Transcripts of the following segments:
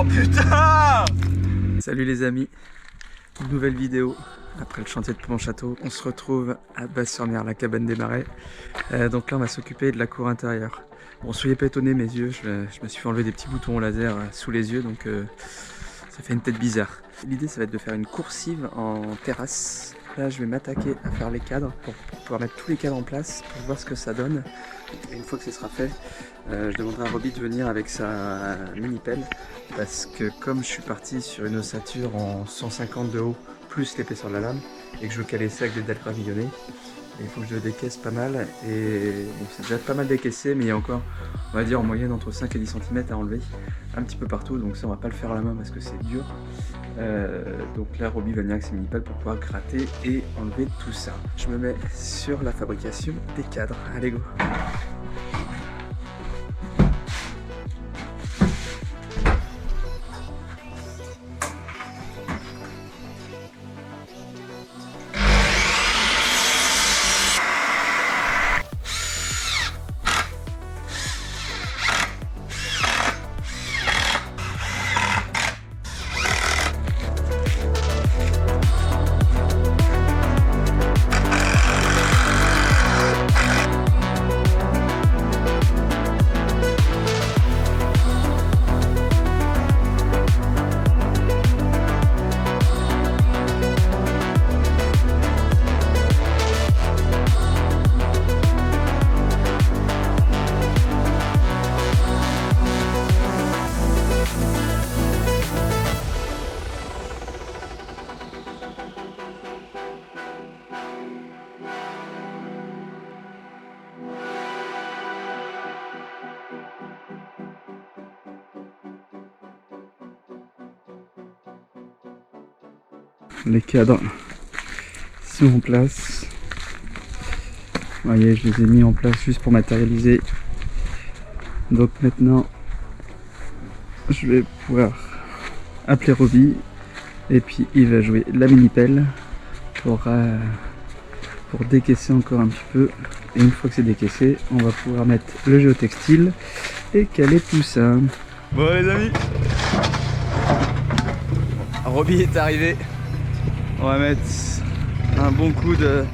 Oh putain! Salut les amis, nouvelle vidéo. Après le chantier de Pont-Château, on se retrouve à Basse-sur-Mer, la cabane des marais. Donc là on va s'occuper de la cour intérieure. Bon, soyez pas étonnés, mes yeux, je me suis fait enlever des petits boutons au laser sous les yeux, donc ça fait une tête bizarre. L'idée ça va être de faire une coursive en terrasse. Là je vais m'attaquer à faire les cadres pour pouvoir mettre tous les cadres en place, pour voir ce que ça donne. Et une fois que ce sera fait, je demanderai à Roby de venir avec sa mini-pelle, parce que comme je suis parti sur une ossature en 150 de haut, plus l'épaisseur de la lame, et que je veux caler ça avec des dalles gravillonnées, il faut que je décaisse pas mal, et bon, c'est déjà pas mal décaissé, mais il y a encore, on va dire en moyenne entre 5 et 10 cm à enlever, un petit peu partout, donc ça on va pas le faire à la main parce que c'est dur. Donc là Roby va venir avec ses mini-pelles pour pouvoir gratter et enlever tout ça. Je me mets sur la fabrication des cadres, allez go! Les cadres sont en place. Vous voyez, je les ai mis en place juste pour matérialiser. Donc maintenant, je vais pouvoir appeler Roby et puis il va jouer la mini-pelle pour décaisser encore un petit peu. Et une fois que c'est décaissé, on va pouvoir mettre le géotextile et caler tout ça. Bon les amis, Roby est arrivé. On va mettre un bon coup de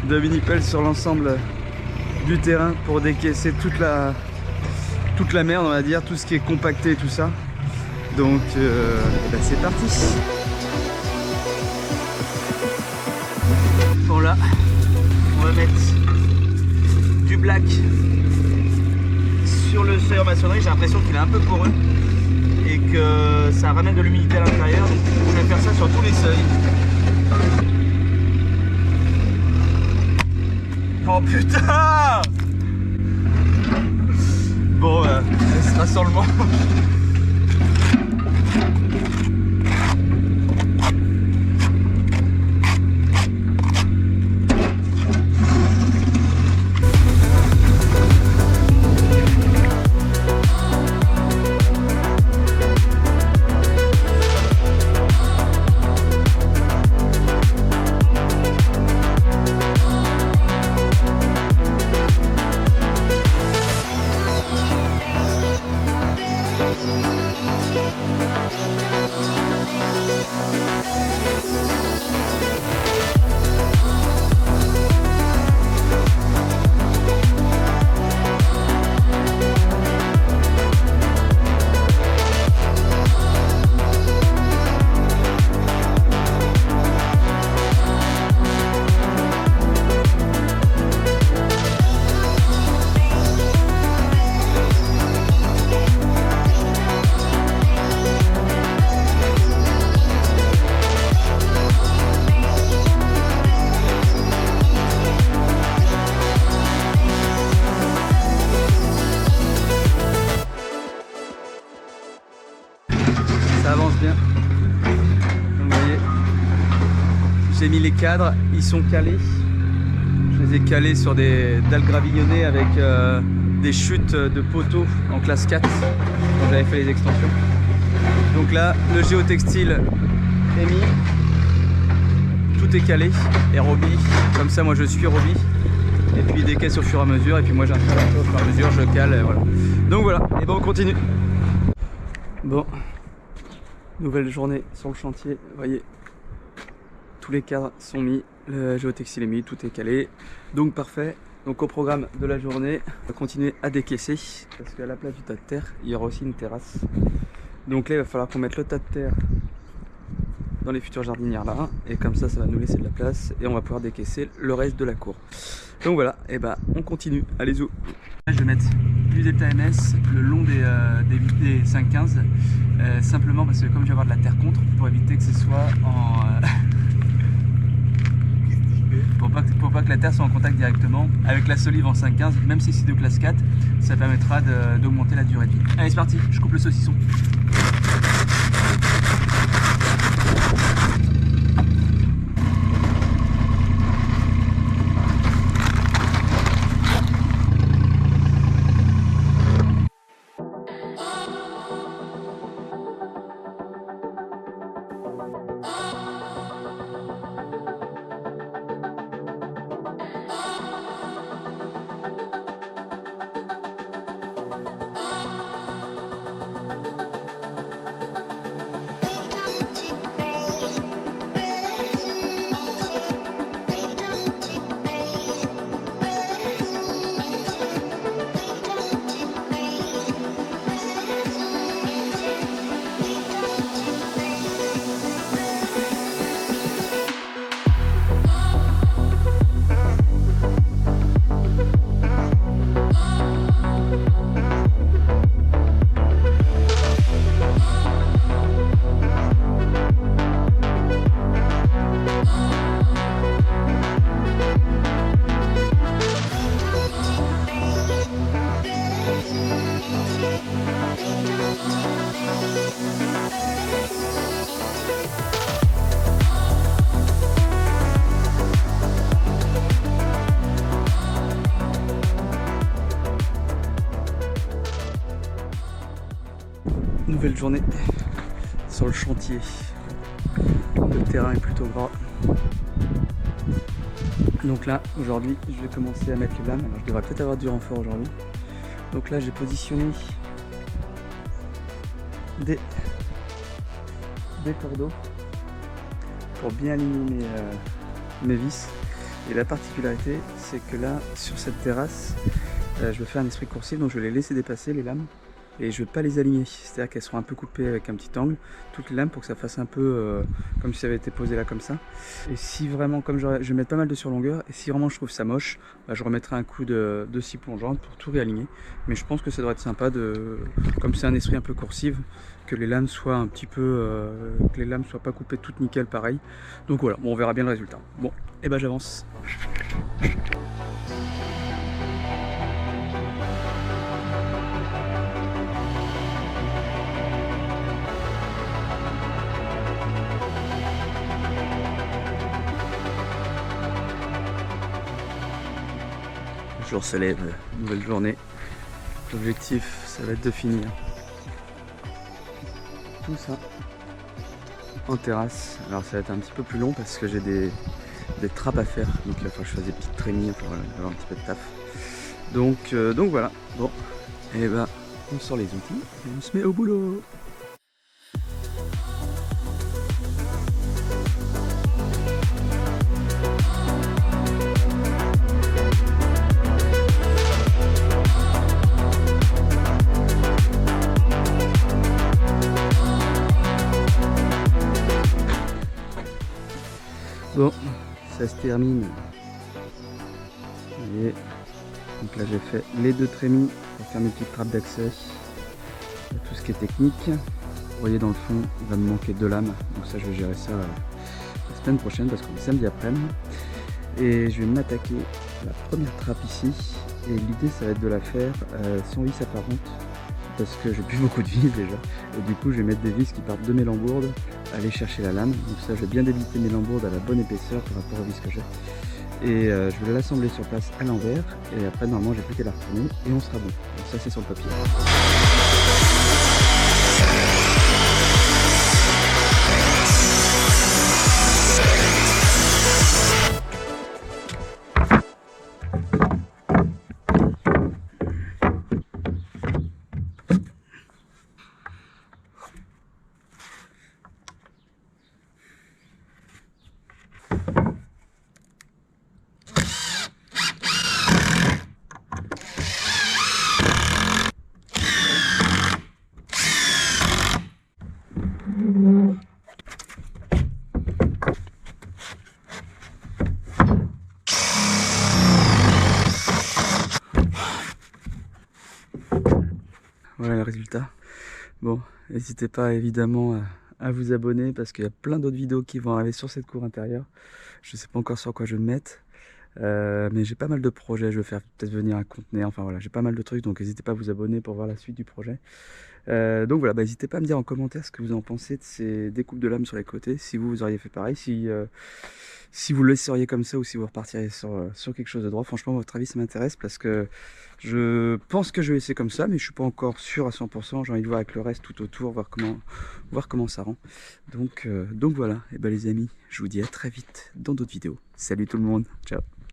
mini-pelle sur l'ensemble du terrain pour décaisser toute la merde, on va dire, tout ce qui est compacté et tout ça. Donc bah c'est parti. Bon là, on va mettre du black sur le seuil en maçonnerie. J'ai l'impression qu'il est un peu poreux et que ça ramène de l'humidité à l'intérieur. Donc je vais faire ça sur tous les seuils. Oh putain! Bon, ce sera sur le manche. Ça avance bien. Comme vous voyez, j'ai mis les cadres, ils sont calés. Je les ai calés sur des dalles gravillonnées avec des chutes de poteaux en classe 4 quand j'avais fait les extensions. Donc là, le géotextile est mis, tout est calé et Roby, comme ça moi je suis Roby. Et puis il décaisse au fur et à mesure, et puis moi j'installe au fur et à mesure, je cale, et voilà. Donc voilà, et ben on continue. Bon, Nouvelle journée sur le chantier, vous voyez, tous les cadres sont mis, le géotextile est mis, tout est calé, donc parfait. Donc au programme de la journée, on va continuer à décaisser, parce qu'à la place du tas de terre, il y aura aussi une terrasse. Donc là, il va falloir qu'on mette le tas de terre dans les futures jardinières là, et comme ça va nous laisser de la place, et on va pouvoir décaisser le reste de la cour. Donc voilà, et bah on continue, allez zou. Je vais mettre du delta MS le long des 5-15, simplement parce que comme je vais avoir de la terre contre, pour éviter que ce soit en... pour pas que la terre soit en contact directement avec la solive en 5-15, même si c'est de classe 4, ça permettra d'augmenter la durée de vie. Allez c'est parti, je coupe le saucisson. Nouvelle journée sur le chantier. Le terrain est plutôt gras. Donc là, aujourd'hui, je vais commencer à mettre les lames. Alors, je devrais peut-être avoir du renfort aujourd'hui. Donc là, j'ai positionné des cordeaux pour bien aligner mes vis. Et la particularité, c'est que là, sur cette terrasse, je vais faire un esprit coursif, donc je vais les laisser dépasser les lames. Et je ne vais pas les aligner, c'est-à-dire qu'elles seront un peu coupées avec un petit angle, toutes les lames, pour que ça fasse un peu comme si ça avait été posé là comme ça. Et si vraiment, comme je vais mettre pas mal de surlongueur, et si vraiment je trouve ça moche, bah, je remettrai un coup de scie plongeante pour tout réaligner. Mais je pense que ça devrait être sympa, comme c'est un esprit un peu coursif, que les lames soient un petit peu, que les lames soient pas coupées toutes nickel pareil. Donc voilà, bon, on verra bien le résultat. Bon, et ben j'avance. Le jour se lève, nouvelle journée. L'objectif, ça va être de finir tout ça en terrasse. Alors ça va être un petit peu plus long parce que j'ai des trappes à faire. Donc il va falloir que je fasse des petites trémies pour avoir un petit peu de taf. Donc voilà. Bon, et ben on sort les outils et on se met au boulot. Bon, ça se termine. Et donc là j'ai fait les deux trémies pour faire mes petites trappes d'accès. Tout ce qui est technique. Vous voyez dans le fond, il va me manquer 2 lames. Donc ça je vais gérer ça la semaine prochaine parce qu'on est samedi après-midi. Et je vais m'attaquer à la première trappe ici. Et l'idée ça va être de la faire sans vis apparente. Parce que j'ai plus beaucoup de vis déjà. Et du coup je vais mettre des vis qui partent de mes lambourdes, aller chercher la lame. Donc ça je vais bien débiter mes lambourdes à la bonne épaisseur par rapport aux vis que j'ai. Et je vais l'assembler sur place à l'envers. Et après normalement j'ai plus qu'à la retourner et on sera bon. Donc ça c'est sur le papier. Voilà le résultat. Bon, n'hésitez pas évidemment à vous abonner parce qu'il y a plein d'autres vidéos qui vont arriver sur cette cour intérieure. Je sais pas encore sur quoi je vais me mettre. Mais j'ai pas mal de projets, je vais faire peut-être venir un conteneur, enfin voilà, j'ai pas mal de trucs, donc n'hésitez pas à vous abonner pour voir la suite du projet. Donc voilà, n'hésitez pas à me dire en commentaire ce que vous en pensez de ces découpes de lames sur les côtés, si vous auriez fait pareil, si vous le laisseriez comme ça ou si vous repartiriez sur quelque chose de droit. Franchement, votre avis ça m'intéresse parce que je pense que je vais laisser comme ça, mais je suis pas encore sûr à 100%, j'ai envie de voir avec le reste tout autour, voir comment ça rend. Donc voilà, et ben les amis, je vous dis à très vite dans d'autres vidéos. Salut tout le monde, ciao.